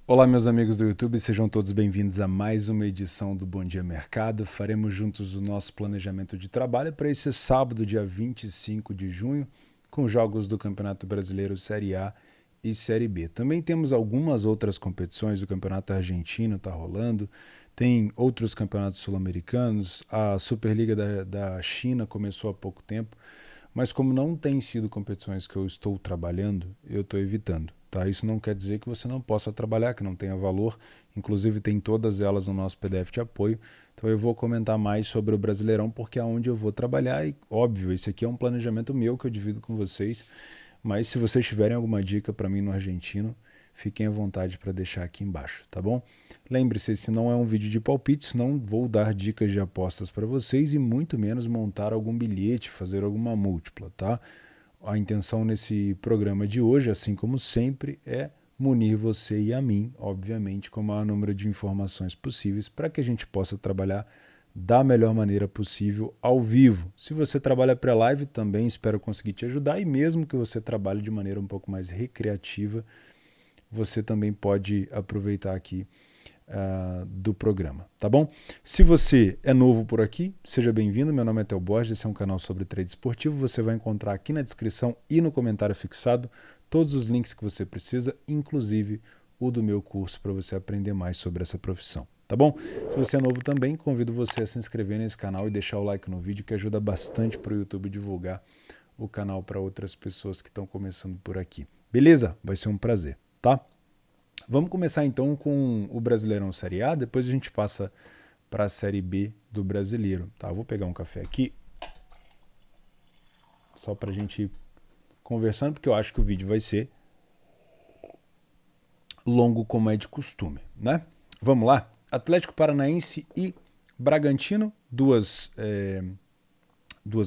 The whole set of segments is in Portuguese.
Olá, meus amigos do YouTube, sejam todos bem-vindos a mais uma edição do Bom Dia Mercado. Faremos juntos o nosso planejamento de trabalho para esse sábado, dia 25 de junho, com jogos do Campeonato Brasileiro Série A e Série B. Também temos algumas outras competições, o Campeonato Argentino está rolando, tem outros campeonatos sul-americanos, a Superliga da China começou há pouco tempo, mas como não tem sido competições que eu estou trabalhando, eu estou evitando. Tá? Isso não quer dizer que você não possa trabalhar, que não tenha valor. Inclusive tem todas elas no nosso PDF de apoio. Então eu vou comentar mais sobre o Brasileirão, porque é onde eu vou trabalhar. E óbvio, esse aqui é um planejamento meu que eu divido com vocês. Mas se vocês tiverem alguma dica para mim no argentino, fiquem à vontade para deixar aqui embaixo, tá bom? Lembre-se, esse não é um vídeo de palpites, não vou dar dicas de apostas para vocês e muito menos montar algum bilhete, fazer alguma múltipla, tá? A intenção nesse programa de hoje, assim como sempre, é munir você e a mim, obviamente, com o maior número de informações possíveis para que a gente possa trabalhar da melhor maneira possível ao vivo. Se você trabalha pré-live, também espero conseguir te ajudar, e mesmo que você trabalhe de maneira um pouco mais recreativa, você também pode aproveitar aqui do programa, tá bom? Se você é novo por aqui, seja bem-vindo. Meu nome é Theo Borges, esse é um canal sobre trade esportivo. Você vai encontrar aqui na descrição e no comentário fixado todos os links que você precisa, inclusive o do meu curso para você aprender mais sobre essa profissão, tá bom? Se você é novo também, convido você a se inscrever nesse canal e deixar o like no vídeo, que ajuda bastante para o YouTube divulgar o canal para outras pessoas que estão começando por aqui. Beleza? Vai ser um prazer, tá? Vamos começar então com o Brasileirão Série A, depois a gente passa para a Série B do Brasileiro. Tá, vou pegar um café aqui, só para a gente ir conversando, porque eu acho que o vídeo vai ser longo como é de costume, né? Vamos lá? Atlético Paranaense e Bragantino, duas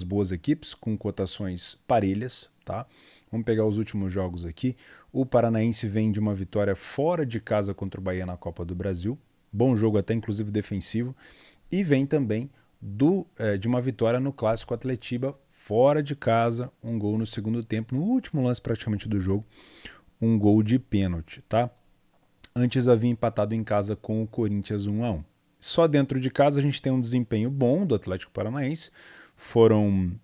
boas equipes com cotações parelhas, tá? Vamos pegar os últimos jogos aqui. O Paranaense vem de uma vitória fora de casa contra o Bahia na Copa do Brasil. Bom jogo, até inclusive defensivo. E vem também de uma vitória no Clássico Atletiba, fora de casa, um gol no segundo tempo, no último lance praticamente do jogo, um gol de pênalti, tá? Antes havia empatado em casa com o Corinthians 1-1. Só dentro de casa a gente tem um desempenho bom do Atlético Paranaense. Foram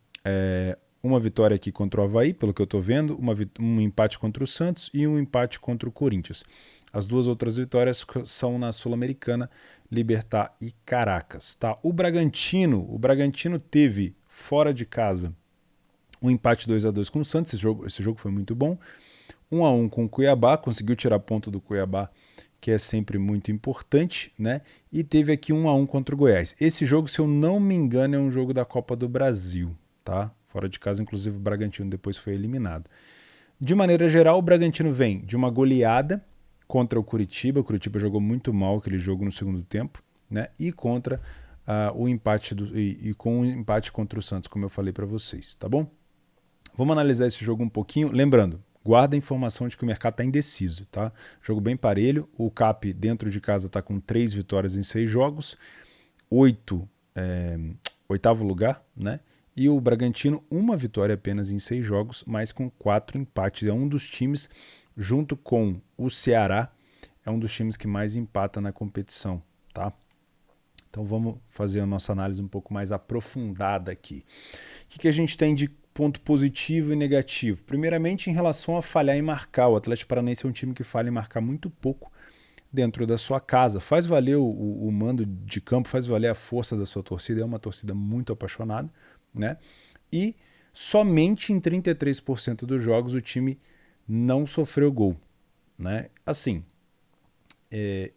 uma vitória aqui contra o Avaí, pelo que eu estou vendo, um empate contra o Santos e um empate contra o Corinthians. As duas outras vitórias são na Sul-Americana, Libertad e Caracas. Tá? O Bragantino teve fora de casa um empate 2-2 com o Santos, esse jogo foi muito bom. 1-1 com o Cuiabá, conseguiu tirar ponto do Cuiabá, que é sempre muito importante, né? E teve aqui 1-1 contra o Goiás. Esse jogo, se eu não me engano, é um jogo da Copa do Brasil, tá? Fora de casa, inclusive o Bragantino depois foi eliminado. De maneira geral, o Bragantino vem de uma goleada contra o Curitiba. O Curitiba jogou muito mal aquele jogo no segundo tempo, né? E contra o empate e com o empate contra o Santos, como eu falei para vocês, tá bom? Vamos analisar esse jogo um pouquinho. Lembrando, guarda a informação de que o mercado está indeciso, tá? Jogo bem parelho. O CAP dentro de casa está com 3 vitórias em 6 jogos, 8º lugar, né? E o Bragantino, uma vitória apenas em 6 jogos, mas com 4 empates. É um dos times, junto com o Ceará, é um dos times que mais empata na competição, tá? Então vamos fazer a nossa análise um pouco mais aprofundada aqui. O que a gente tem de ponto positivo e negativo? Primeiramente, em relação a falhar em marcar. O Atlético Paranaense é um time que falha em marcar muito pouco dentro da sua casa. Faz valer o mando de campo, faz valer a força da sua torcida. É uma torcida muito apaixonada, né? E somente em 33% dos jogos o time não sofreu gol, né? Assim,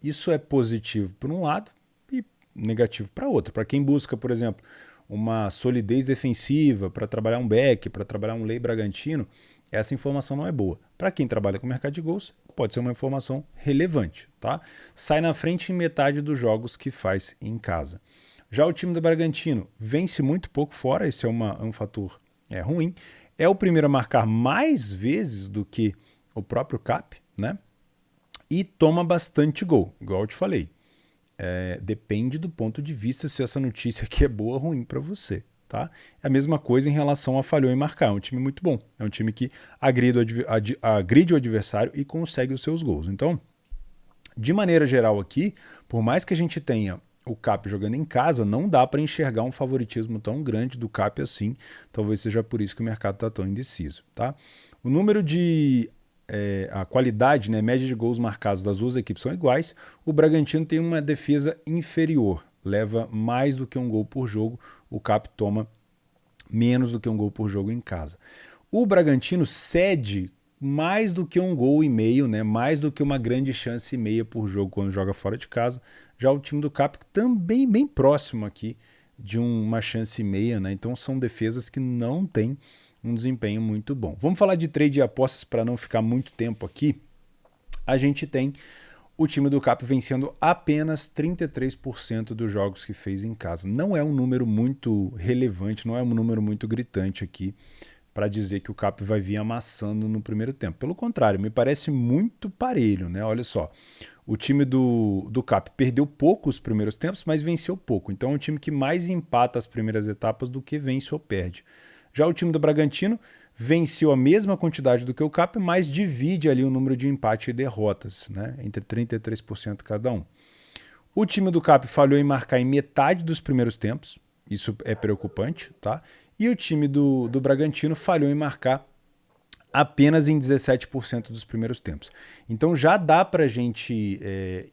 isso é positivo por um lado e negativo para outro. Para quem busca, por exemplo, uma solidez defensiva para trabalhar um back, para trabalhar um Lei Bragantino, essa informação não é boa. Para quem trabalha com mercado de gols, pode ser uma informação relevante, tá? Sai na frente em metade dos jogos que faz em casa. Já o time do Bragantino vence muito pouco fora, esse é um fator ruim. É o primeiro a marcar mais vezes do que o próprio CAP, né? E toma bastante gol, igual eu te falei. Depende do ponto de vista se essa notícia aqui é boa ou ruim para você. Tá? É a mesma coisa em relação a falhou em marcar. É um time muito bom. É um time que agride o adversário e consegue os seus gols. Então, De maneira geral aqui, por mais que a gente tenha o CAP jogando em casa, não dá para enxergar um favoritismo tão grande do CAP assim. Talvez seja por isso que o mercado está tão indeciso. Tá? O número de... a qualidade, né, média de gols marcados das duas equipes são iguais. O Bragantino tem uma defesa inferior, leva mais do que um gol por jogo. O CAP toma menos do que um gol por jogo em casa. O Bragantino cede mais do que um gol e meio, né? Mais do que uma grande chance e meia por jogo quando joga fora de casa. Já o time do CAP também bem próximo aqui de uma chance e meia, né? Então são defesas que não têm um desempenho muito bom. Vamos falar de trade e apostas para não ficar muito tempo aqui. A gente tem o time do CAP vencendo apenas 33% dos jogos que fez em casa. Não é um número muito relevante, não é um número muito gritante aqui para dizer que o CAP vai vir amassando no primeiro tempo. Pelo contrário, me parece muito parelho, né? Olha só, o time do CAP perdeu pouco os primeiros tempos, mas venceu pouco. Então é um time que mais empata as primeiras etapas do que vence ou perde. Já o time do Bragantino venceu a mesma quantidade do que o CAP, mas divide ali o número de empate e derrotas, né? Entre 33% cada um. O time do CAP falhou em marcar em metade dos primeiros tempos, isso é preocupante, tá? E o time do Bragantino falhou em marcar apenas em 17% dos primeiros tempos. Então já dá para a gente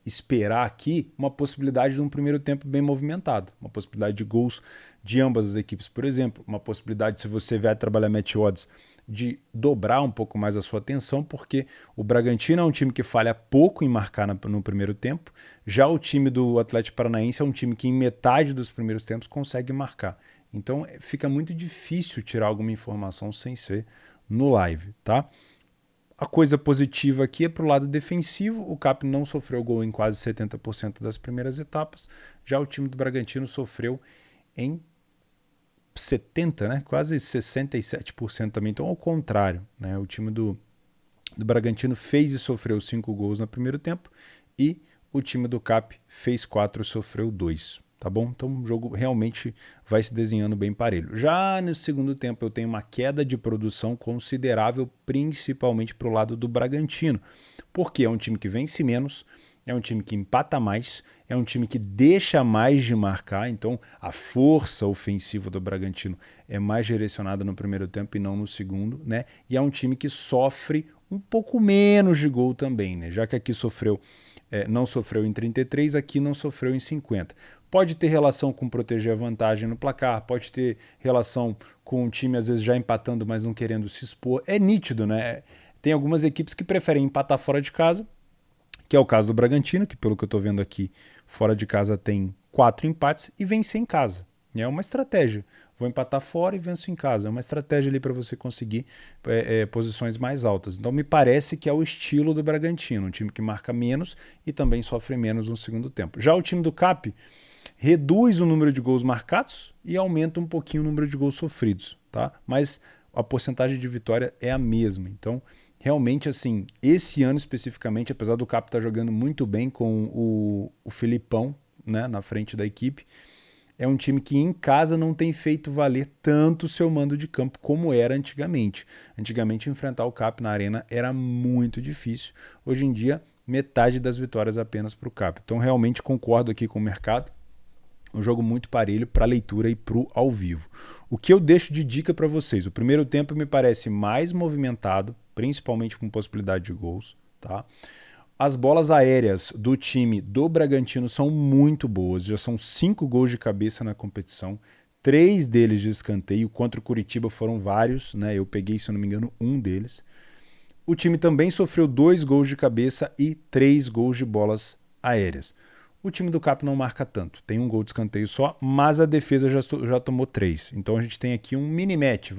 esperar aqui uma possibilidade de um primeiro tempo bem movimentado, uma possibilidade de gols de ambas as equipes, por exemplo, uma possibilidade, se você vier trabalhar match odds, de dobrar um pouco mais a sua atenção, porque o Bragantino é um time que falha pouco em marcar no primeiro tempo, já o time do Atlético Paranaense é um time que em metade dos primeiros tempos consegue marcar. Então fica muito difícil tirar alguma informação sem ser no live, tá? A coisa positiva aqui é para o lado defensivo, o CAP não sofreu gol em quase 70% das primeiras etapas, já o time do Bragantino sofreu em 70%, né? Quase 67% também, então ao contrário, né? O time do Bragantino fez e sofreu 5 gols no primeiro tempo e o time do CAP fez 4 e sofreu 2. Tá bom? Então o jogo realmente vai se desenhando bem parelho. Já no segundo tempo eu tenho uma queda de produção considerável, principalmente para o lado do Bragantino, porque é um time que vence menos, é um time que empata mais, é um time que deixa mais de marcar, então a força ofensiva do Bragantino é mais direcionada no primeiro tempo e não no segundo, né? E é um time que sofre um pouco menos de gol também, né? Já que aqui não sofreu em 33, aqui não sofreu em 50. Pode ter relação com proteger a vantagem no placar, pode ter relação com o time às vezes já empatando, mas não querendo se expor. É nítido, né? Tem algumas equipes que preferem empatar fora de casa, que é o caso do Bragantino, que pelo que eu estou vendo aqui, fora de casa tem 4 empates e vencer em casa. É uma estratégia. Vou empatar fora e venço em casa. É uma estratégia ali para você conseguir posições mais altas. Então me parece que é o estilo do Bragantino, um time que marca menos e também sofre menos no segundo tempo. Já o time do CAP reduz o número de gols marcados e aumenta um pouquinho o número de gols sofridos, tá? Mas a porcentagem de vitória é a mesma. Então, realmente, assim, esse ano especificamente, apesar do CAP estar jogando muito bem com o Felipão, né, na frente da equipe, é um time que em casa não tem feito valer tanto o seu mando de campo como era antigamente. Antigamente, enfrentar o CAP na arena era muito difícil. Hoje em dia, metade das vitórias apenas para o CAP. Então, realmente concordo aqui com o mercado. Um jogo muito parelho para leitura e para o ao vivo. O que eu deixo de dica para vocês? O primeiro tempo me parece mais movimentado, principalmente com possibilidade de gols. Tá? As bolas aéreas do time do Bragantino são muito boas. Já são 5 gols de cabeça na competição. 3 deles de escanteio. Contra o Curitiba foram vários. Né? Eu peguei, se eu não me engano, um deles. O time também sofreu 2 gols de cabeça e 3 gols de bolas aéreas. O time do CAP não marca tanto, tem um gol de escanteio só, mas a defesa já tomou 3. Então a gente tem aqui um mini-match,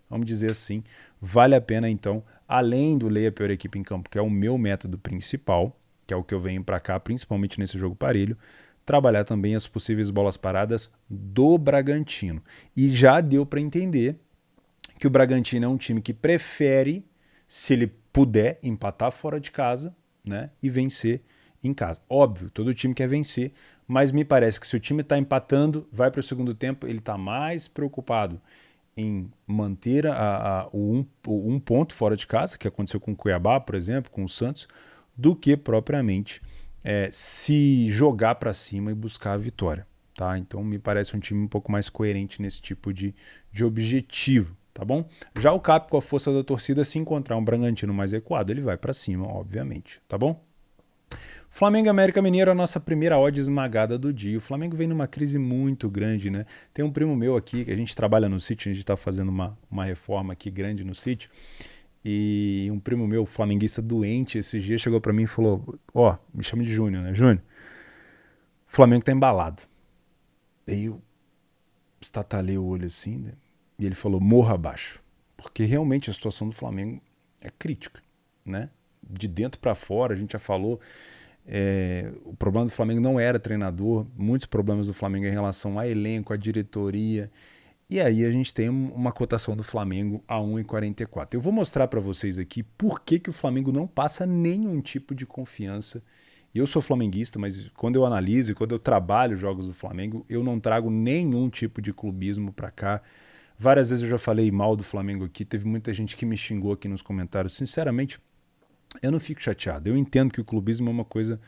vamos dizer assim. Vale a pena então, além do leia a pior equipe em campo, que é o meu método principal, que é o que eu venho para cá, principalmente nesse jogo parelho, trabalhar também as possíveis bolas paradas do Bragantino. E já deu para entender que o Bragantino é um time que prefere, se ele puder, empatar fora de casa, né, e vencer em casa. Óbvio, todo time quer vencer, mas me parece que se o time está empatando, vai para o segundo tempo, ele está mais preocupado em manter o um ponto fora de casa, que aconteceu com o Cuiabá, por exemplo, com o Santos, do que propriamente se jogar para cima e buscar a vitória. Tá? Então me parece um time um pouco mais coerente nesse tipo de objetivo. Tá bom? Já o Cap, com a força da torcida, se encontrar um Bragantino mais recuado, ele vai para cima, obviamente. Tá bom? Flamengo e América Mineiro, a nossa primeira odd esmagada do dia. O Flamengo vem numa crise muito grande, né? Tem um primo meu aqui, que a gente trabalha no sítio, a gente está fazendo uma reforma aqui grande no sítio, e um primo meu, flamenguista doente, esses dias chegou para mim e falou, me chama de Júnior, né? Júnior, o Flamengo tá embalado. Aí eu estatalei o olho assim, né? E ele falou, morra abaixo. Porque realmente a situação do Flamengo é crítica, né? De dentro para fora, a gente já falou, o problema do Flamengo não era treinador, muitos problemas do Flamengo em relação a elenco, a diretoria, e aí a gente tem uma cotação do Flamengo a 1,44. Eu vou mostrar para vocês aqui por que o Flamengo não passa nenhum tipo de confiança. Eu sou flamenguista, mas quando eu analiso e quando eu trabalho jogos do Flamengo, eu não trago nenhum tipo de clubismo para cá. Várias vezes eu já falei mal do Flamengo aqui, teve muita gente que me xingou aqui nos comentários. Sinceramente, eu não fico chateado. Eu entendo que o clubismo é uma coisa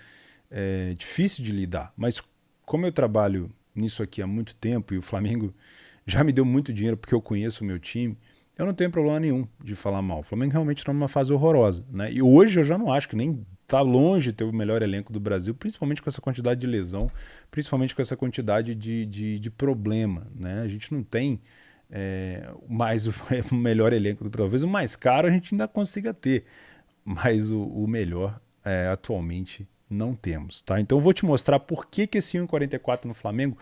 difícil de lidar, mas como eu trabalho nisso aqui há muito tempo e o Flamengo já me deu muito dinheiro porque eu conheço o meu time, eu não tenho problema nenhum de falar mal. O Flamengo realmente está numa fase horrorosa, né? E hoje eu já não acho que nem está longe de ter o melhor elenco do Brasil, principalmente com essa quantidade de lesão, principalmente com essa quantidade de problema, né? A gente não tem mais o melhor elenco do Brasil. Talvez o mais caro a gente ainda consiga ter, mas o melhor atualmente não temos, tá? Então eu vou te mostrar por que esse 1,44 no Flamengo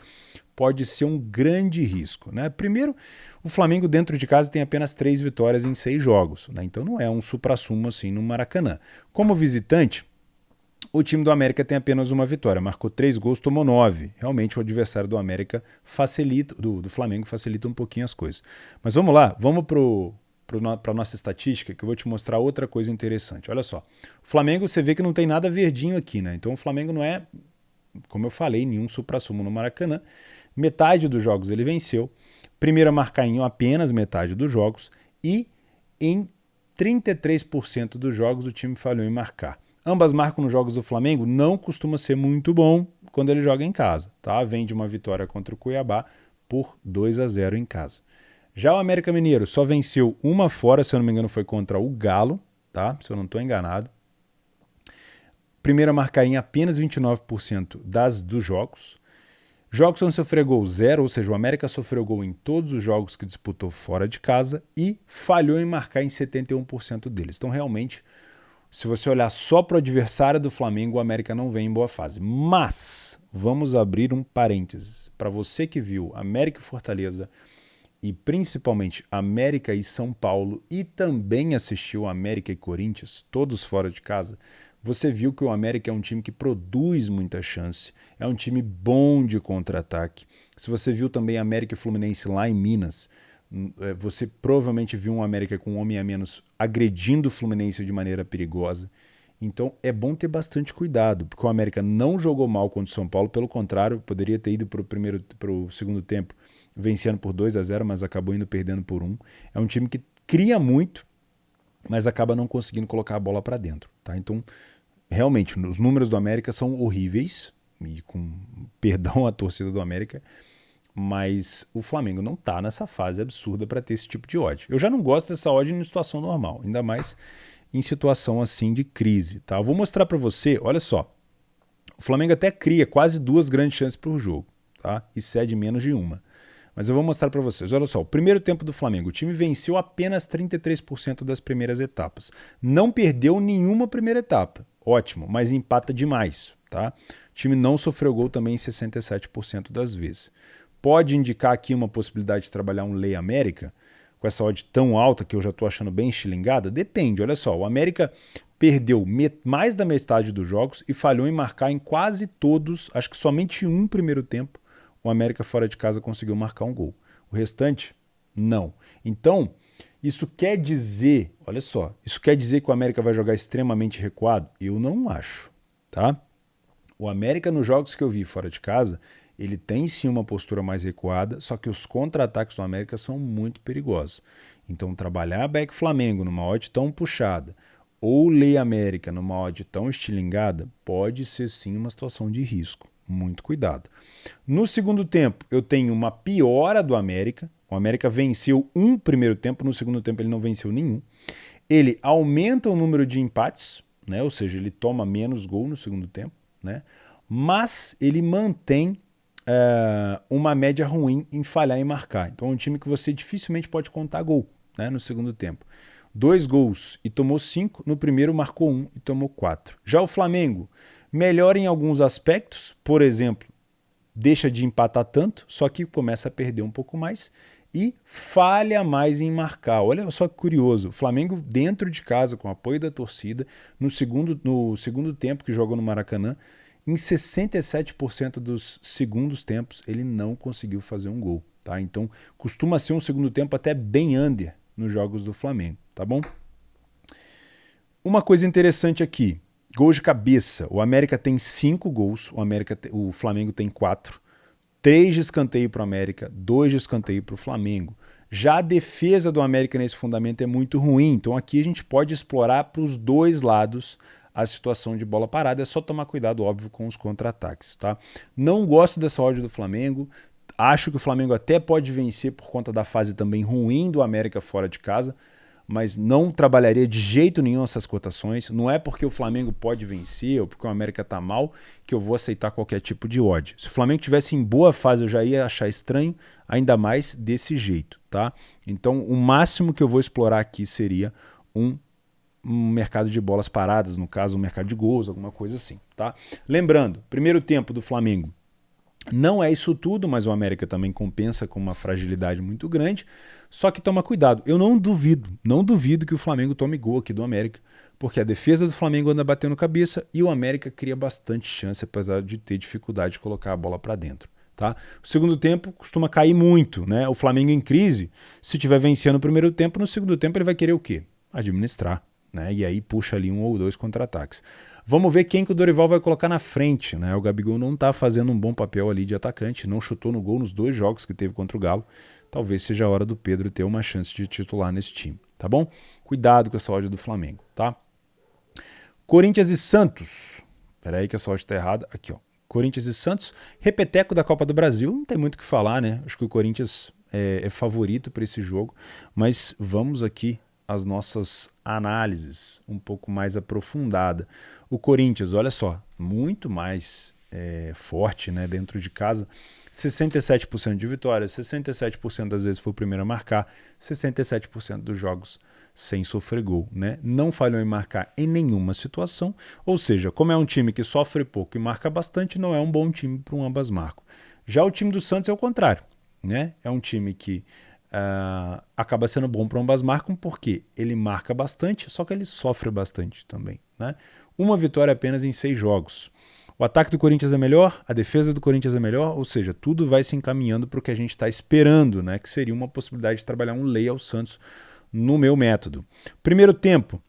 pode ser um grande risco, né? Primeiro, o Flamengo dentro de casa tem apenas 3 vitórias em 6 jogos, né? Então não é um supra-sumo assim no Maracanã. Como visitante, o time do América tem apenas uma vitória, marcou 3 gols, tomou 9. Realmente o adversário do América facilita, do Flamengo facilita um pouquinho as coisas. Mas vamos lá, vamos para a nossa estatística, que eu vou te mostrar outra coisa interessante. Olha só, o Flamengo, você vê que não tem nada verdinho aqui, né? Então o Flamengo não é, como eu falei, nenhum supra-sumo no Maracanã. Metade dos jogos ele venceu, primeiro a marcar em apenas metade dos jogos e em 33% dos jogos o time falhou em marcar. Ambas marcas nos jogos do Flamengo não costuma ser muito bom quando ele joga em casa, tá? Vem de uma vitória contra o Cuiabá por 2-0 em casa. Já o América Mineiro só venceu uma fora, se eu não me engano foi contra o Galo, tá? Se eu não estou enganado. Primeiro a marcar em apenas 29% dos jogos. Jogos onde sofreu gol 0, ou seja, o América sofreu gol em todos os jogos que disputou fora de casa e falhou em marcar em 71% deles. Então realmente, se você olhar só para o adversário do Flamengo, o América não vem em boa fase. Mas, vamos abrir um parênteses. Para você que viu América e Fortaleza, e principalmente América e São Paulo, e também assistiu América e Corinthians, todos fora de casa, você viu que o América é um time que produz muita chance, é um time bom de contra-ataque. Se você viu também América e Fluminense lá em Minas, você provavelmente viu um América com um homem a menos agredindo o Fluminense de maneira perigosa. Então é bom ter bastante cuidado, porque o América não jogou mal contra o São Paulo, pelo contrário, poderia ter ido para o segundo tempo vencendo por 2-0, mas acabou indo perdendo por 1. É um time que cria muito, mas acaba não conseguindo colocar a bola para dentro. Tá? Então, realmente, os números do América são horríveis, e com perdão à torcida do América, mas o Flamengo não está nessa fase absurda para ter esse tipo de odd. Eu já não gosto dessa odd em situação normal, ainda mais em situação assim de crise. Tá? Eu vou mostrar para você, olha só, o Flamengo até cria quase 2 grandes chances por jogo, tá? E cede menos de uma. Mas eu vou mostrar para vocês. Olha só, o primeiro tempo do Flamengo, o time venceu apenas 33% das primeiras etapas. Não perdeu nenhuma primeira etapa. Ótimo, mas empata demais, tá? O time não sofreu gol também em 67% das vezes. Pode indicar aqui uma possibilidade de trabalhar um Lei América, com essa odd tão alta que eu já estou achando bem estilingada? Depende, olha só, o América perdeu mais da metade dos jogos e falhou em marcar em quase todos, acho que somente um primeiro tempo, o América fora de casa conseguiu marcar um gol. O restante, não. Então, isso quer dizer, olha só, isso quer dizer que o América vai jogar extremamente recuado? Eu não acho, tá? O América, nos jogos que eu vi fora de casa, ele tem sim uma postura mais recuada, só que os contra-ataques do América são muito perigosos. Então, trabalhar back Flamengo numa odd tão puxada, ou Lei América numa odd tão estilingada, pode ser sim uma situação de risco. Muito cuidado. No segundo tempo, eu tenho uma piora do América. O América venceu um primeiro tempo, no segundo tempo ele não venceu nenhum. Ele aumenta o número de empates, né? Ou seja, ele toma menos gol no segundo tempo, né? Mas ele mantém uma média ruim em falhar em marcar. Então é um time que você dificilmente pode contar gol, né, no segundo tempo. 2 gols e tomou 5, no primeiro marcou 1 e tomou 4. Já o Flamengo melhora em alguns aspectos, por exemplo, deixa de empatar tanto, só que começa a perder um pouco mais e falha mais em marcar. Olha só que curioso, o Flamengo dentro de casa, com o apoio da torcida, no segundo tempo que jogou no Maracanã, em 67% dos segundos tempos ele não conseguiu fazer um gol. Tá? Então costuma ser um segundo tempo até bem under nos jogos do Flamengo, tá bom? Uma coisa interessante aqui, gols de cabeça. O América tem 5 gols, o Flamengo tem 4. 3 de escanteio para o América, 2 de escanteio para o Flamengo. Já a defesa do América nesse fundamento é muito ruim, então aqui a gente pode explorar para os dois lados a situação de bola parada, é só tomar cuidado, óbvio, com os contra-ataques. Tá? Não gosto dessa odd do Flamengo, acho que o Flamengo até pode vencer por conta da fase também ruim do América fora de casa, mas não trabalharia de jeito nenhum essas cotações. Não é porque o Flamengo pode vencer ou porque o América está mal que eu vou aceitar qualquer tipo de odd. Se o Flamengo tivesse em boa fase, eu já ia achar estranho, ainda mais desse jeito, tá? Então, o máximo que eu vou explorar aqui seria um mercado de bolas paradas, no caso, um mercado de gols, alguma coisa assim, tá? Lembrando, primeiro tempo do Flamengo não é isso tudo, mas o América também compensa com uma fragilidade muito grande. Só que toma cuidado. Eu não duvido que o Flamengo tome gol aqui do América, porque a defesa do Flamengo anda batendo cabeça e o América cria bastante chance, apesar de ter dificuldade de colocar a bola para dentro. Tá? O segundo tempo costuma cair muito, né? O Flamengo em crise, se tiver vencendo no primeiro tempo, no segundo tempo ele vai querer o quê? Administrar. Né? E aí puxa ali 1 ou 2 contra-ataques. Vamos ver quem que o Dorival vai colocar na frente. Né? O Gabigol não está fazendo um bom papel ali de atacante, não chutou no gol nos 2 jogos que teve contra o Galo. Talvez seja a hora do Pedro ter uma chance de titular nesse time, tá bom? Cuidado com essa odd do Flamengo, tá? Corinthians e Santos. Espera aí que essa odd está errada. Aqui, ó. Corinthians e Santos. Repeteco da Copa do Brasil. Não tem muito o que falar, né? Acho que o Corinthians é favorito para esse jogo. Mas vamos aqui as nossas análises um pouco mais aprofundada. O Corinthians, olha só, muito mais forte, né, dentro de casa. 67% de vitórias, 67% das vezes foi o primeiro a marcar, 67% dos jogos sem sofrer gol. Né? Não falhou em marcar em nenhuma situação, ou seja, como é um time que sofre pouco e marca bastante, não é um bom time para um ambas marcam. Já o time do Santos é o contrário. Né? É um time que acaba sendo bom para ambas marcam porque ele marca bastante, só que ele sofre bastante também. Né? Uma vitória apenas em 6 jogos. O ataque do Corinthians é melhor, a defesa do Corinthians é melhor, ou seja, tudo vai se encaminhando para o que a gente está esperando, né? Que seria uma possibilidade de trabalhar um lay ao Santos no meu método. Primeiro tempo,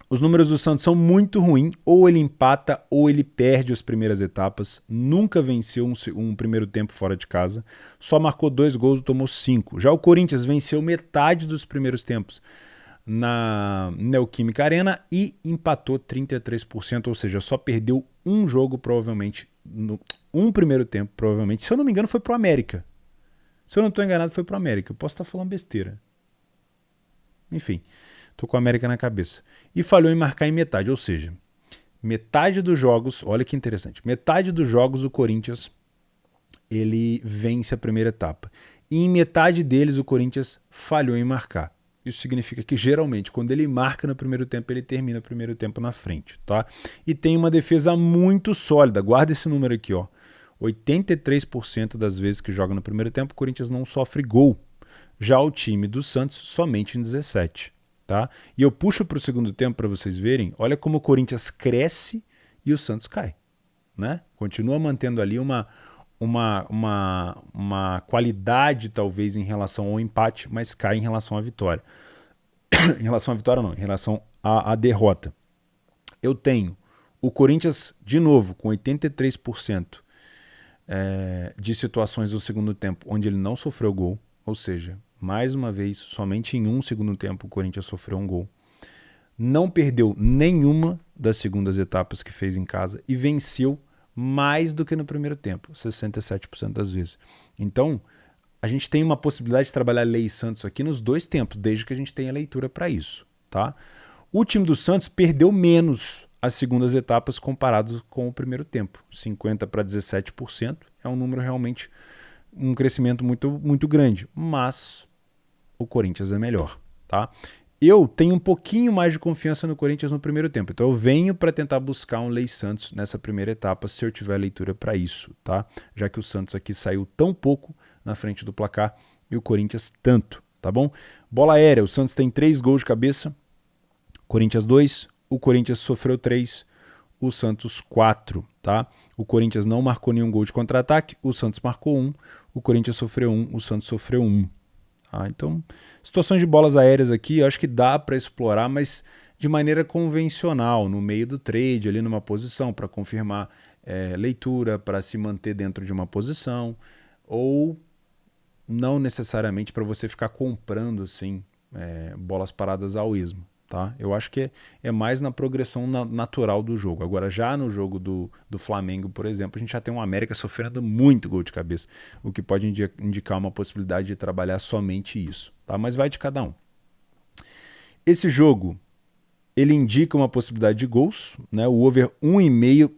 os números do Santos são muito ruins, ou ele empata ou ele perde as primeiras etapas, nunca venceu um primeiro tempo fora de casa, só marcou 2 gols e tomou 5. Já o Corinthians venceu metade dos primeiros tempos na Neoquímica Arena e empatou 33%, ou seja, só perdeu um jogo provavelmente, um primeiro tempo provavelmente, se eu não me engano foi pro América. Se eu não estou enganado foi pro América, eu posso estar falando besteira. Enfim, estou com o América na cabeça. E falhou em marcar em metade, ou seja, metade dos jogos, olha que interessante, metade dos jogos o Corinthians ele vence a primeira etapa. E em metade deles o Corinthians falhou em marcar. Isso significa que geralmente quando ele marca no primeiro tempo, ele termina o primeiro tempo na frente. Tá? E tem uma defesa muito sólida, guarda esse número aqui, ó. 83% das vezes que joga no primeiro tempo, o Corinthians não sofre gol. Já o time do Santos, somente em 17%. Tá? E eu puxo para o segundo tempo para vocês verem, olha como o Corinthians cresce e o Santos cai. Né? Continua mantendo ali uma qualidade talvez em relação ao empate, mas cai em relação à vitória. Em relação à vitória não, em relação à derrota. Eu tenho o Corinthians, de novo, com 83% de situações do segundo tempo onde ele não sofreu gol, ou seja, mais uma vez, somente em um segundo tempo o Corinthians sofreu um gol. não perdeu nenhuma das segundas etapas que fez em casa e venceu mais do que no primeiro tempo, 67% das vezes. Então, a gente tem uma possibilidade de trabalhar Lei e Santos aqui nos dois tempos, desde que a gente tenha leitura para isso, tá? O time do Santos perdeu menos as segundas etapas comparado com o primeiro tempo, 50% para 17%, é um número realmente, um crescimento muito grande, mas o Corinthians é melhor, tá? Eu tenho um pouquinho mais de confiança no Corinthians no primeiro tempo, então eu venho para tentar buscar um Lei Santos nessa primeira etapa, se eu tiver leitura para isso, tá? Já que o Santos aqui saiu tão pouco na frente do placar e o Corinthians tanto, tá bom? Bola aérea, o Santos tem 3 gols de cabeça, Corinthians 2, o Corinthians sofreu 3, o Santos 4, tá? O Corinthians não marcou nenhum gol de contra-ataque, o Santos marcou 1, o Corinthians sofreu 1, o Santos sofreu 1. Então, situações de bolas aéreas aqui, eu acho que dá para explorar, mas de maneira convencional, no meio do trade, ali numa posição, para confirmar leitura, para se manter dentro de uma posição, ou não necessariamente para você ficar comprando assim, bolas paradas ao esmo. Tá? Eu acho que é mais na progressão natural do jogo. Agora, já no jogo do Flamengo, por exemplo, a gente já tem um América sofrendo muito gol de cabeça, o que pode indicar uma possibilidade de trabalhar somente isso. Tá? Mas vai de cada um. Esse jogo, ele indica uma possibilidade de gols, né? O over 1,5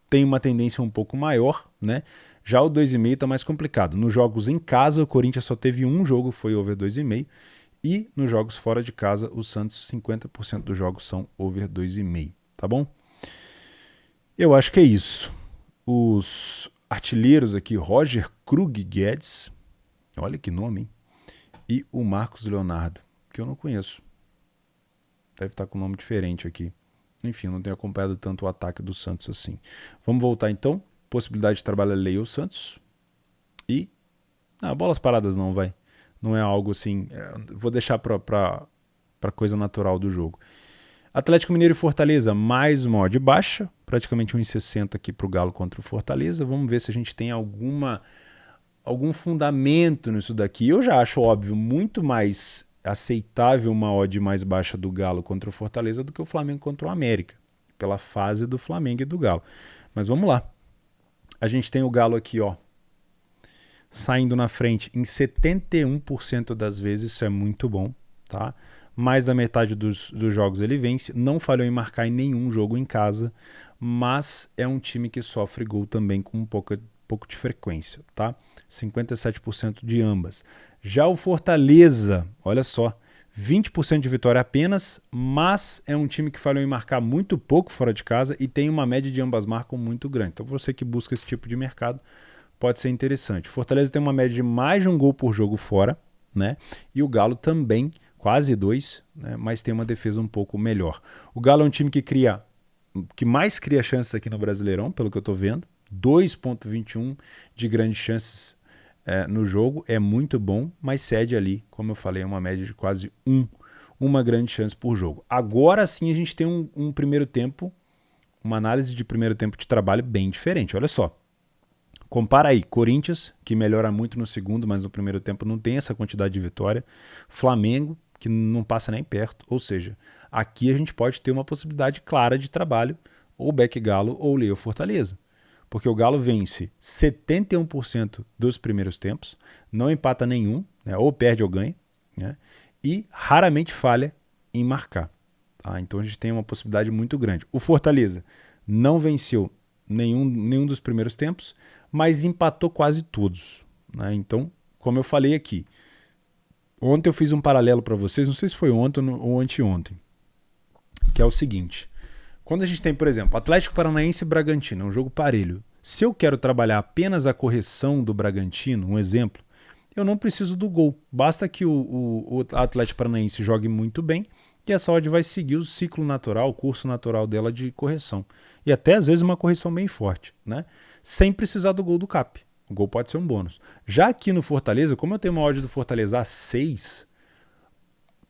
tem uma tendência um pouco maior, né? Já o 2,5 está mais complicado. Nos jogos em casa, o Corinthians só teve um jogo, foi over 2,5. E nos jogos fora de casa, o Santos, 50% dos jogos são over 2,5, tá bom? Eu acho que é isso. Os artilheiros aqui, Roger Krug Guedes, olha que nome, hein? E o Marcos Leonardo, que eu não conheço. Deve estar com um nome diferente aqui. Enfim, não tenho acompanhado tanto o ataque do Santos assim. Vamos voltar então. Possibilidade de trabalhar Lei ou Santos. E... bolas paradas não, vai. Não é algo assim, vou deixar para coisa natural do jogo. Atlético Mineiro e Fortaleza, mais uma odd baixa, praticamente 1,60 aqui para o Galo contra o Fortaleza. Vamos ver se a gente tem algum fundamento nisso daqui. Eu já acho, óbvio, muito mais aceitável uma odd mais baixa do Galo contra o Fortaleza do que o Flamengo contra o América, pela fase do Flamengo e do Galo. Mas vamos lá. A gente tem o Galo aqui, ó, saindo na frente em 71% das vezes, isso é muito bom, tá? Mais da metade dos jogos ele vence, não falhou em marcar em nenhum jogo em casa, mas é um time que sofre gol também com um pouco de frequência, tá? 57% de ambas. Já o Fortaleza, olha só, 20% de vitória apenas, mas é um time que falhou em marcar muito pouco fora de casa e tem uma média de ambas marcam muito grande. Então você que busca esse tipo de mercado, pode ser interessante. Fortaleza tem uma média de mais de um gol por jogo fora, né? E o Galo também, quase 2, né? Mas tem uma defesa um pouco melhor. O Galo é um time que mais cria chances aqui no Brasileirão, pelo que eu estou vendo. 2,21 de grandes chances no jogo, é muito bom, mas cede ali, como eu falei, uma média de quase uma grande chance por jogo. Agora sim a gente tem um primeiro tempo, uma análise de primeiro tempo de trabalho bem diferente, olha só. Compara aí, Corinthians, que melhora muito no segundo, mas no primeiro tempo não tem essa quantidade de vitória. Flamengo, que não passa nem perto. Ou seja, aqui a gente pode ter uma possibilidade clara de trabalho, ou Beck Galo ou Leo Fortaleza. Porque o Galo vence 71% dos primeiros tempos, não empata nenhum, né, ou perde ou ganha, né, e raramente falha em marcar. Tá? Então a gente tem uma possibilidade muito grande. O Fortaleza não venceu nenhum dos primeiros tempos, mas empatou quase todos, né? Então, como eu falei aqui, ontem eu fiz um paralelo para vocês, não sei se foi ontem ou anteontem, que é o seguinte: quando a gente tem, por exemplo, Atlético Paranaense e Bragantino, é um jogo parelho. Se eu quero trabalhar apenas a correção do Bragantino, um exemplo, eu não preciso do gol. Basta que o Atlético Paranaense jogue muito bem e essa odd vai seguir o ciclo natural, o curso natural dela de correção. E até às vezes uma correção bem forte, né? Sem precisar do gol do Cap. O gol pode ser um bônus. Já aqui no Fortaleza, como eu tenho uma odd do Fortaleza a 6,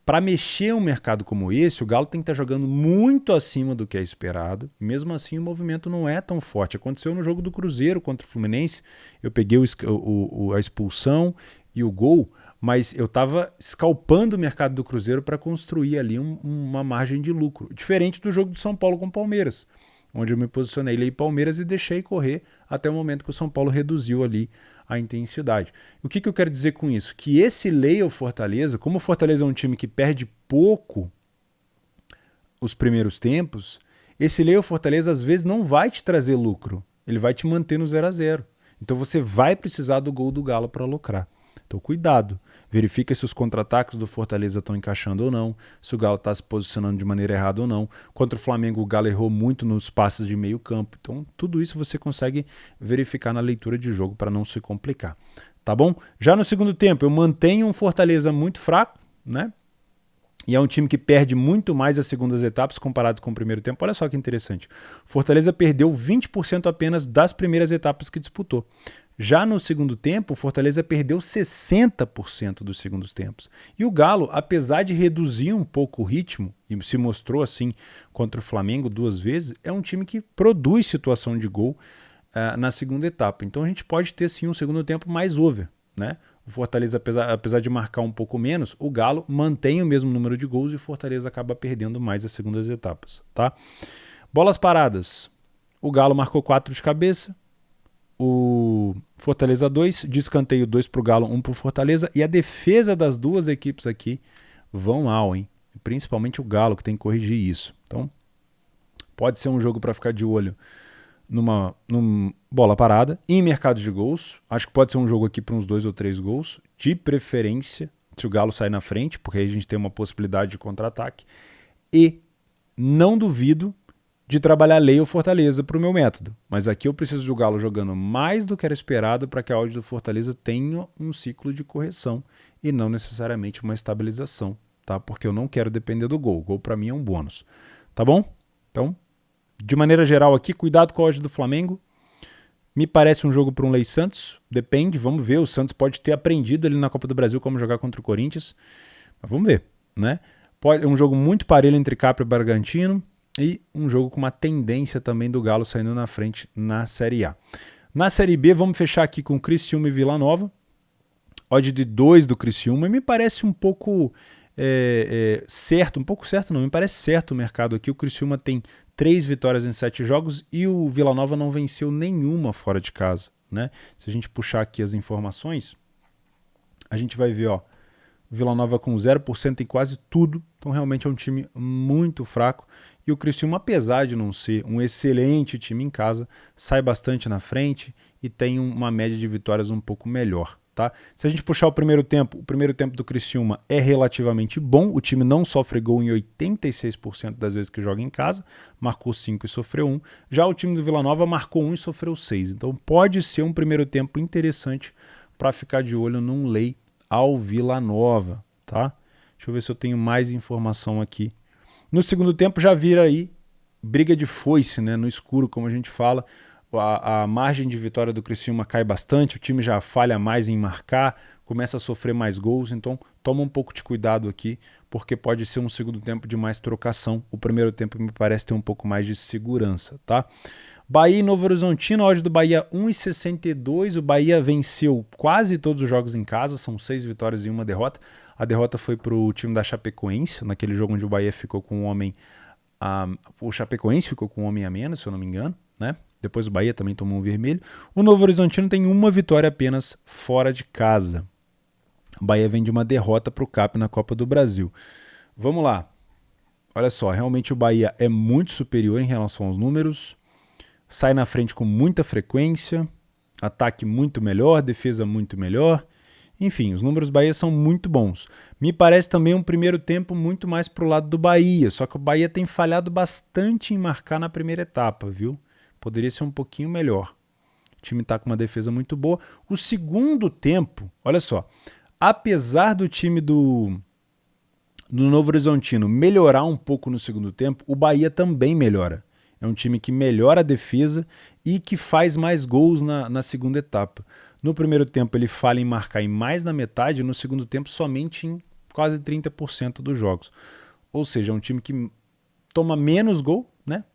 para mexer um mercado como esse, o Galo tem que estar jogando muito acima do que é esperado. E mesmo assim o movimento não é tão forte. Aconteceu no jogo do Cruzeiro contra o Fluminense. Eu peguei a expulsão, e o gol, mas eu estava escalpando o mercado do Cruzeiro para construir ali uma margem de lucro. Diferente do jogo do São Paulo com o Palmeiras, onde eu me posicionei ali em Palmeiras e deixei correr até o momento que o São Paulo reduziu ali a intensidade. O que eu quero dizer com isso? Que esse Leia o Fortaleza, como o Fortaleza é um time que perde pouco os primeiros tempos, esse Leia o Fortaleza às vezes não vai te trazer lucro, ele vai te manter no 0-0. Então você vai precisar do gol do Galo para lucrar. Então cuidado, verifica se os contra-ataques do Fortaleza estão encaixando ou não, se o Galo está se posicionando de maneira errada ou não. Contra o Flamengo o Galo errou muito nos passes de meio campo, então tudo isso você consegue verificar na leitura de jogo para não se complicar, tá bom? Já no segundo tempo eu mantenho um Fortaleza muito fraco, né? E é um time que perde muito mais as segundas etapas comparadas com o primeiro tempo. Olha só que interessante. Fortaleza perdeu 20% apenas das primeiras etapas que disputou. Já no segundo tempo, o Fortaleza perdeu 60% dos segundos tempos. E o Galo, apesar de reduzir um pouco o ritmo, e se mostrou assim contra o Flamengo 2 vezes, é um time que produz situação de gol na segunda etapa. Então a gente pode ter sim um segundo tempo mais over, né? O Fortaleza, apesar de marcar um pouco menos, o Galo mantém o mesmo número de gols e o Fortaleza acaba perdendo mais as segundas etapas, tá? Bolas paradas. O Galo marcou 4 de cabeça, o Fortaleza 2, de escanteio 2 para o Galo, 1 para o Fortaleza, e a defesa das duas equipes aqui vão mal, hein? Principalmente o Galo, que tem que corrigir isso. Então, pode ser um jogo para ficar de olho numa bola parada, em mercado de gols. Acho que pode ser um jogo aqui para uns 2 ou 3 gols, de preferência, se o Galo sair na frente, porque aí a gente tem uma possibilidade de contra-ataque. E não duvido de trabalhar Leia ou Fortaleza para o meu método. Mas aqui eu preciso do Galo jogando mais do que era esperado para que a odd do Fortaleza tenha um ciclo de correção e não necessariamente uma estabilização, tá? Porque eu não quero depender do gol. O gol para mim é um bônus, tá bom? Então, de maneira geral aqui, cuidado com a odd do Flamengo. Me parece um jogo para um Lei Santos. Depende, vamos ver. O Santos pode ter aprendido ali na Copa do Brasil como jogar contra o Corinthians. Mas vamos ver, né? É um jogo muito parelho entre Capra e Bragantino e um jogo com uma tendência também do Galo saindo na frente na Série A. Na Série B, vamos fechar aqui com Criciúma e Vila Nova. Odd de 2 do Criciúma. Me parece um pouco certo, não, me parece certo o mercado aqui. O Criciúma tem 3 vitórias em 7 jogos e o Vila Nova não venceu nenhuma fora de casa, né? Se a gente puxar aqui as informações, a gente vai ver, ó, Vila Nova com 0% em quase tudo, então realmente é um time muito fraco. E o Criciúma, apesar de não ser um excelente time em casa, sai bastante na frente e tem uma média de vitórias um pouco melhor. Tá? Se a gente puxar o primeiro tempo do Criciúma é relativamente bom, o time não sofre gol em 86% das vezes que joga em casa, marcou 5 e sofreu 1. Já o time do Vila Nova marcou 1 e sofreu 6, então pode ser um primeiro tempo interessante para ficar de olho num lei ao Vila Nova. Tá? Deixa eu ver se eu tenho mais informação aqui. No segundo tempo já vira aí briga de foice, né? No escuro, como a gente fala. A margem de vitória do Criciúma cai bastante, o time já falha mais em marcar, começa a sofrer mais gols, então toma um pouco de cuidado aqui, porque pode ser um segundo tempo de mais trocação. O primeiro tempo me parece ter um pouco mais de segurança, tá? Bahia e Novo Horizontino, a odd do Bahia 1,62, o Bahia venceu quase todos os jogos em casa, são 6 vitórias e 1 derrota. A derrota foi para o time da Chapecoense, naquele jogo onde o Bahia ficou com um homem... o Chapecoense ficou com um homem a menos, se eu não me engano, né? Depois o Bahia também tomou um vermelho. O Novo Horizontino tem uma vitória apenas fora de casa. O Bahia vem de uma derrota para o CAP na Copa do Brasil. Vamos lá. Olha só, realmente o Bahia é muito superior em relação aos números. Sai na frente com muita frequência. Ataque muito melhor, defesa muito melhor. Enfim, os números do Bahia são muito bons. Me parece também um primeiro tempo muito mais para o lado do Bahia. Só que o Bahia tem falhado bastante em marcar na primeira etapa, viu? Poderia ser um pouquinho melhor. O time está com uma defesa muito boa. O segundo tempo, olha só, apesar do time do Novo Horizontino melhorar um pouco no segundo tempo, o Bahia também melhora. É um time que melhora a defesa e que faz mais gols na segunda etapa. No primeiro tempo ele falha em marcar em mais da metade, no segundo tempo somente em quase 30% dos jogos. Ou seja, é um time que toma menos gol, né?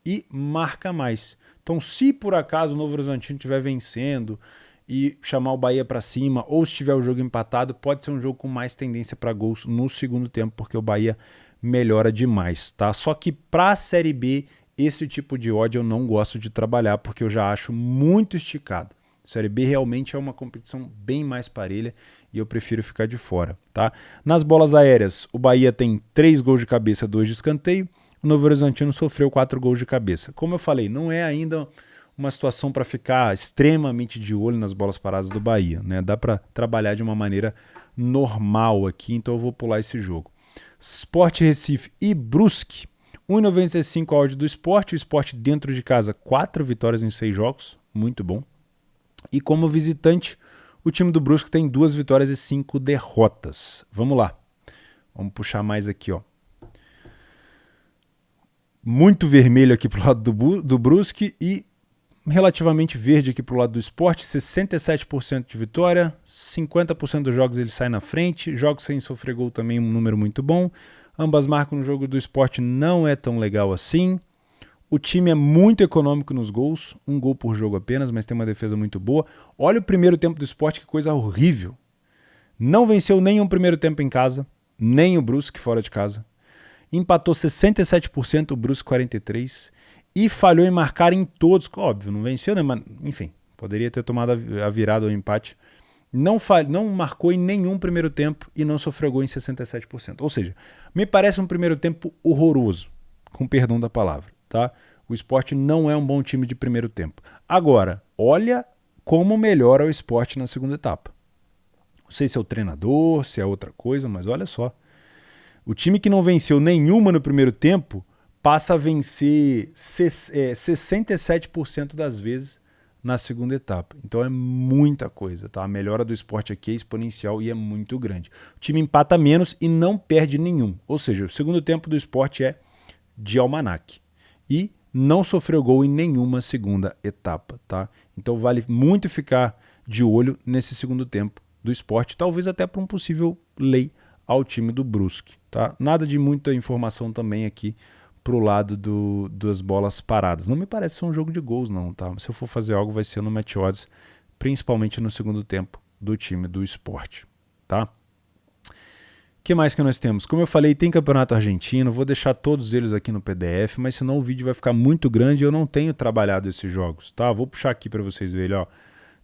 E marca mais. Então, se por acaso o Novo Horizontino estiver vencendo e chamar o Bahia para cima, ou se tiver o jogo empatado, pode ser um jogo com mais tendência para gols no segundo tempo, porque o Bahia melhora demais, tá? Só que para a Série B, esse tipo de odd eu não gosto de trabalhar, porque eu já acho muito esticado. A Série B realmente é uma competição bem mais parelha e eu prefiro ficar de fora, tá? Nas bolas aéreas, o Bahia tem 3 gols de cabeça, 2 de escanteio. O Novo Horizontino sofreu 4 gols de cabeça. Como eu falei, não é ainda uma situação para ficar extremamente de olho nas bolas paradas do Bahia, né? Dá para trabalhar de uma maneira normal aqui, então eu vou pular esse jogo. Sport Recife e Brusque. 1,95 a odd do Sport. O Sport dentro de casa, 4 vitórias em 6 jogos. Muito bom. E como visitante, o time do Brusque tem 2 vitórias e 5 derrotas. Vamos lá. Vamos puxar mais aqui, ó. Muito vermelho aqui pro lado do Brusque e relativamente verde aqui pro lado do Sport. 67% de vitória, 50% dos jogos ele sai na frente. Jogos sem sofrer gol também um número muito bom. Ambas marcas no jogo do Sport não é tão legal assim. O time é muito econômico nos gols, 1 gol por jogo apenas, mas tem uma defesa muito boa. Olha o primeiro tempo do Sport, que coisa horrível. Não venceu nenhum primeiro tempo em casa, nem o Brusque fora de casa. Empatou 67%, o Brusque 43%. E falhou em marcar em todos. Óbvio, não venceu, né? Mas, enfim, poderia ter tomado a virada ou empate. Não marcou em nenhum primeiro tempo e não sofreu gol em 67%. Ou seja, me parece um primeiro tempo horroroso, com perdão da palavra. Tá? O Sport não é um bom time de primeiro tempo. Agora, olha como melhora o Sport na segunda etapa. Não sei se é o treinador, se é outra coisa, mas olha só. O time que não venceu nenhuma no primeiro tempo passa a vencer 67% das vezes na segunda etapa. Então é muita coisa, tá? A melhora do Sport aqui é exponencial e é muito grande. O time empata menos e não perde nenhum. Ou seja, o segundo tempo do Sport é de almanaque. E não sofreu gol em nenhuma segunda etapa, tá? Então vale muito ficar de olho nesse segundo tempo do Sport, talvez até para um possível lay ao time do Brusque, tá? Nada de muita informação também aqui pro lado das bolas paradas. Não me parece ser um jogo de gols não, tá? Se eu for fazer algo vai ser no match odds, principalmente no segundo tempo do time do Sport, tá? O que mais que nós temos? Como eu falei, tem campeonato argentino, vou deixar todos eles aqui no PDF, mas senão o vídeo vai ficar muito grande e eu não tenho trabalhado esses jogos, tá? Vou puxar aqui para vocês verem, ó.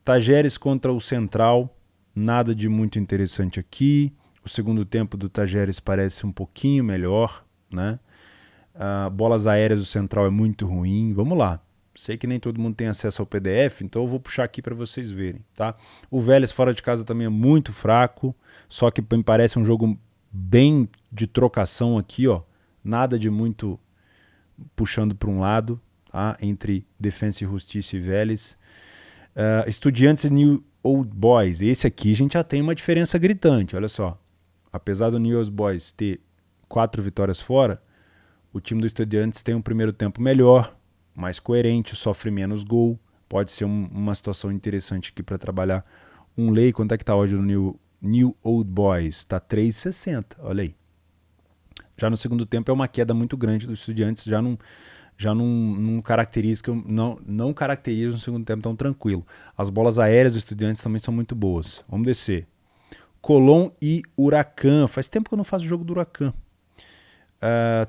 Tajeres contra o Central, nada de muito interessante aqui. O segundo tempo do Tajeres parece um pouquinho melhor, né? Bolas aéreas do Central é muito ruim. Vamos lá. Sei que nem todo mundo tem acesso ao PDF, então eu vou puxar aqui para vocês verem, tá? O Vélez fora de casa também é muito fraco, só que me parece um jogo bem de trocação aqui, ó. Nada de muito puxando para um lado, tá? Entre Defensa e Justiça e Vélez. Estudiantes e New Old Boys. Esse aqui a gente já tem uma diferença gritante, olha só. Apesar do New Old Boys ter 4 vitórias fora, o time do Estudiantes tem um primeiro tempo melhor, mais coerente, sofre menos gol. Pode ser uma situação interessante aqui para trabalhar um lay. Quanto é que está hoje no New Old Boys? Está 3,60, olha aí. Já no segundo tempo é uma queda muito grande dos Estudiantes, já não caracteriza um segundo tempo tão tranquilo. As bolas aéreas dos Estudiantes também são muito boas. Vamos descer. Colón e Huracan. Faz tempo que eu não faço o jogo do Huracan.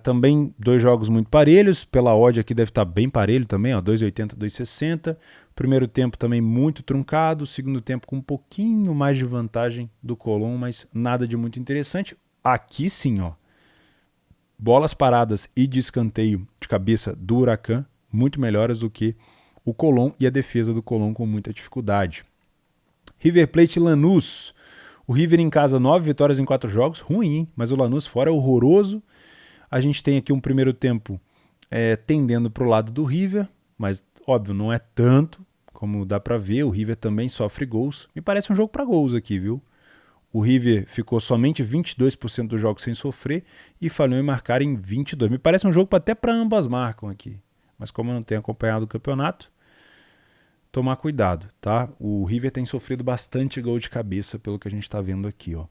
Também 2 jogos muito parelhos, pela odd aqui deve estar bem parelho também, 2,80, 2,60. Primeiro tempo também muito truncado, segundo tempo com um pouquinho mais de vantagem do Colón, mas nada de muito interessante. Aqui sim, ó, bolas paradas e de escanteio de cabeça do Huracan, muito melhores do que o Colón e a defesa do Colón com muita dificuldade. River Plate e Lanús. O River em casa 9 vitórias em 4 jogos, ruim, hein? Mas o Lanús fora é horroroso. A gente tem aqui um primeiro tempo tendendo para o lado do River, mas óbvio, não é tanto como dá para ver. O River também sofre gols. Me parece um jogo para gols aqui, viu? O River ficou somente 22% dos jogos sem sofrer e falhou em marcar em 22%. Me parece um jogo até para ambas marcam aqui. Mas como eu não tenho acompanhado o campeonato, tomar cuidado, tá? O River tem sofrido bastante gol de cabeça pelo que a gente está vendo aqui, ó.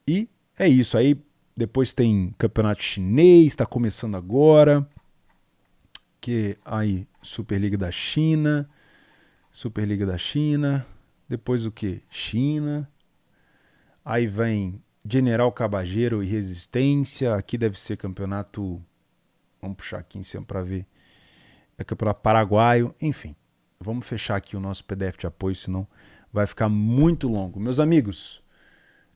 E é isso. Aí depois tem campeonato chinês, está começando agora. Que aí, Superliga da China. Depois o quê? China. Aí vem General Cabageiro e Resistência. Aqui deve ser campeonato... Vamos puxar aqui em cima para ver. É campeonato paraguaio. Enfim, vamos fechar aqui o nosso PDF de apoio, senão vai ficar muito longo. Meus amigos,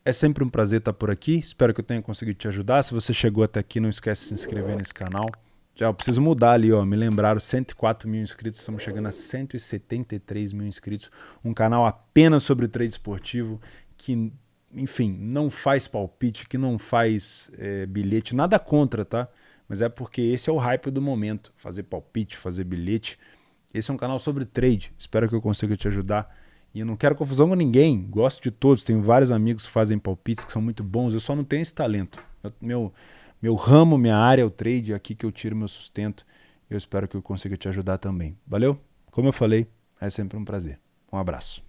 é sempre um prazer estar por aqui. Espero que eu tenha conseguido te ajudar. Se você chegou até aqui, não esquece de se inscrever nesse canal. Já eu preciso mudar ali, ó. Me lembraram, 104 mil inscritos. Estamos chegando a 173 mil inscritos. Um canal apenas sobre trade esportivo que, enfim, não faz palpite, que não faz bilhete. Nada contra, tá? Mas é porque esse é o hype do momento. Fazer palpite, fazer bilhete. Esse é um canal sobre trade. Espero que eu consiga te ajudar. E eu não quero confusão com ninguém. Gosto de todos. Tenho vários amigos que fazem palpites que são muito bons. Eu só não tenho esse talento. Meu ramo, minha área é o trade. É aqui que eu tiro meu sustento. Eu espero que eu consiga te ajudar também. Valeu? Como eu falei, é sempre um prazer. Um abraço.